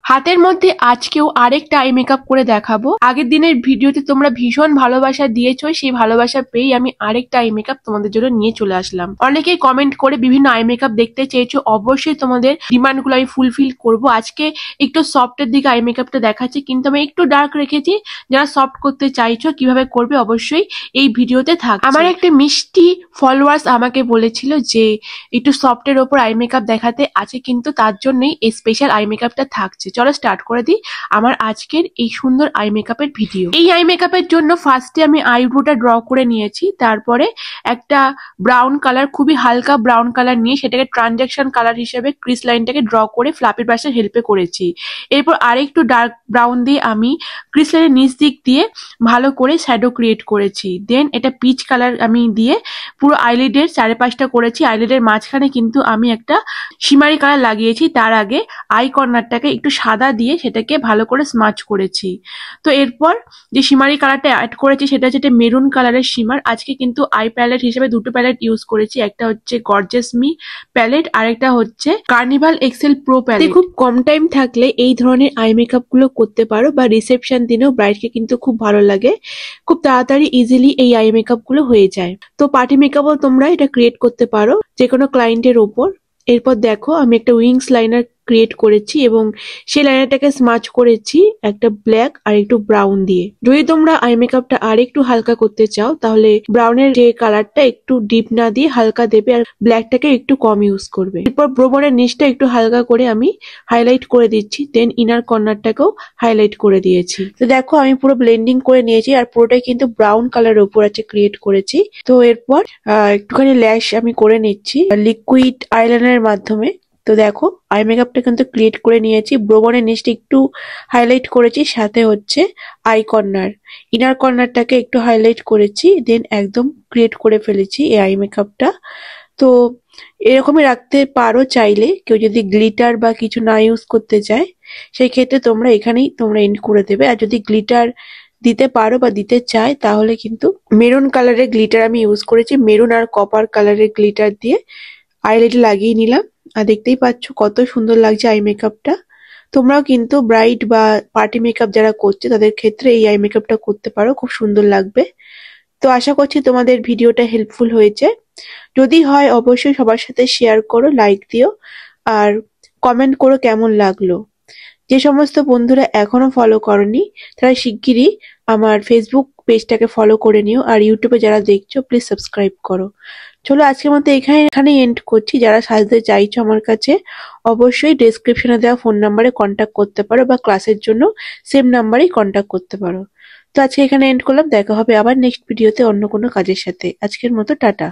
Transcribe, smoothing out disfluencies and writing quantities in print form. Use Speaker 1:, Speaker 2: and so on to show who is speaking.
Speaker 1: হাতের মধ্যে আজকেও আরেকটা আই মেকআপ করে দেখাবো। আগের দিনের ভিডিওতে তোমরা ভীষণ ভালোবাসা দিয়েছো, সেই ভালোবাসা পেয়েই আমি আরেকটা আই মেকআপ তোমাদের জন্য নিয়ে চলে আসলাম। অনেকেই কমেন্ট করে বিভিন্ন আই মেকআপ দেখতে চেয়েছো, অবশ্যই তোমাদের ডিমান্ড গুলো আমি ফুলফিল করব। আজকে একটু সফটের দিকে আই মেকআপটা দেখাচ্ছি, কিন্তু আমি একটু ডার্ক রেখেছি। যারা সফট করতে চাইছো কিভাবে করবে অবশ্যই এই ভিডিওতে থাক। আমার একটা মিষ্টি ফলোয়ার্স আমাকে বলেছিল যে একটু সফটের ওপর আই মেকআপ দেখাতে, আছে কিন্তু তার জন্যই এই স্পেশাল আই মেকআপটা থাকছে। চলো স্টার্ট করে দিই আমার আজকের এই সুন্দর আই মেকআপের ভিডিও। এই আই মেকআপের জন্য ফার্স্টে আমি আইব্রোটা ড্র করে নিয়েছি, তারপরে একটা ব্রাউন কালার, খুবই হালকা ব্রাউন কালার নিয়ে সেটাকে ট্রানজাকশন কালার হিসেবে ক্রিস লাইনটাকে ড্র করে ফ্লাপি ব্রাশের হেল্পে করেছি। এরপর আরেকটু ডার্ক ব্রাউন দিয়ে আমি ক্রিস লাইনের নিচ দিক দিয়ে ভালো করে শ্যাডো ক্রিয়েট করেছি। দেন এটা পিচ কালার আমি দিয়ে পুরো আইলিডের চারিপাশটা করেছি। আইলিডের মাঝখানে কিন্তু আমি একটা শিমারি কালার লাগিয়েছি। তার আগে আই কর্নারটাকে একটু সাদা দিয়ে সেটাকে ভালো করে স্মাচ করেছি। তো এরপর যে শিমারি কালারটা অ্যাড করেছি সেটা হচ্ছে মেরুন কালারের শিমার। আজকে কিন্তু আই প্যালেট হিসেবে দুটো প্যালেট ইউজ করেছি, একটা হচ্ছে গর্জিয়াস মি প্যালেট আর একটা হচ্ছে কার্নিভাল এক্সেল প্রো প্যালেট। খুব কম টাইম থাকলে এই ধরনের আই মেকআপ গুলো করতে পারো, বা রিসেপশন দিনেও ব্রাইডকে কিন্তু খুব ভালো লাগে। খুব তাড়াতাড়ি ইজিলি এই আই মেকআপ গুলো হয়ে যায়। তো পার্টি মেকআপও তোমরা এটা ক্রিয়েট করতে পারো যে কোনো ক্লায়েন্টের ওপর। এরপর দেখো আমি একটা উইংস লাইনার ক্রিয়েট করেছি এবং সেই লাইনারটাকে স্মাচ করেছি একটা ব্ল্যাক আর একটু ব্রাউন দিয়ে। যদি তোমরা আই মেকআপটা আর একটু হালকা করতে চাও তাহলে ব্রাউনের যে কালারটা একটু ডিপ না দিয়ে হালকা দেবে আর ব্ল্যাকটাকে একটু কম ইউজ করবে। এরপর ব্রোবনের নিচটা একটু হালকা করে আমি হাইলাইট করে দিচ্ছি, দেন ইনার কর্নারটাকেও হাইলাইট করে দিয়েছি। তো দেখো আমি পুরো ব্লেন্ডিং করে নিয়েছি আর পুরোটাই কিন্তু ব্রাউন কালারের উপর আছে ক্রিয়েট করেছি। তো এরপর একটুখানি ল্যাশ আমি করে নিচ্ছি লিকুইড আইলাইনারের মাধ্যমে। তো দেখো আই মেকআপটা কিন্তু ক্রিয়েট করে নিয়েছি। ব্রোবনের নিচটা একটু হাইলাইট করেছি, সাথে হচ্ছে আই কর্নার, ইনার কর্নারটাকে একটু হাইলাইট করেছি, দেন একদম ক্রিয়েট করে ফেলেছি এই আই মেকআপটা। তো এরকমই রাখতে পারো চাইলে, কেউ যদি গ্লিটার বা কিছু না ইউজ করতে চায় সেই ক্ষেত্রে তোমরা এখানেই তোমরা এন্ড করে দেবে। আর যদি গ্লিটার দিতে পারো বা দিতে চায় তাহলে কিন্তু মেরুন কালারের গ্লিটার আমি ইউজ করেছি, মেরুন আর কপার কালারের গ্লিটার দিয়ে আইলাইটে লাগিয়ে নিলাম। আর দেখতেই পাচ্ছ কত সুন্দর লাগছে আই মেকআপটা। তোমরাও কিন্তু ব্রাইড বা পার্টি মেকআপ যারা করছে তাদের ক্ষেত্রে এই আই মেকআপটা করতে পারো, খুব সুন্দর লাগবে। তো আশা করছি তোমাদের ভিডিওটা হেল্পফুল হয়েছে। যদি হয় অবশ্যই সবার সাথে শেয়ার করো, লাইক দিও আর কমেন্ট করো কেমন লাগলো। যে সমস্ত বন্ধুরা এখনো ফলো করনি তারা শিগগিরই আমার ফেসবুক পেজটাকে ফলো করে নিও, আর ইউটিউবে যারা দেখছো প্লিজ সাবস্ক্রাইব করো। চলো আজকের মতো এখানে এন্ড করছি। যারা সাজতে চাইছো আমার কাছে অবশ্যই ডেসক্রিপশনে দেওয়া ফোন নাম্বারে কন্ট্যাক্ট করতে পারো, বা ক্লাসের জন্য সেম নাম্বারেই কন্ট্যাক্ট করতে পারো। তো আজকে এখানে এন্ড করলাম, দেখা হবে আবার নেক্সট ভিডিওতে অন্য কোনো কাজের সাথে। আজকের মতো টাটা।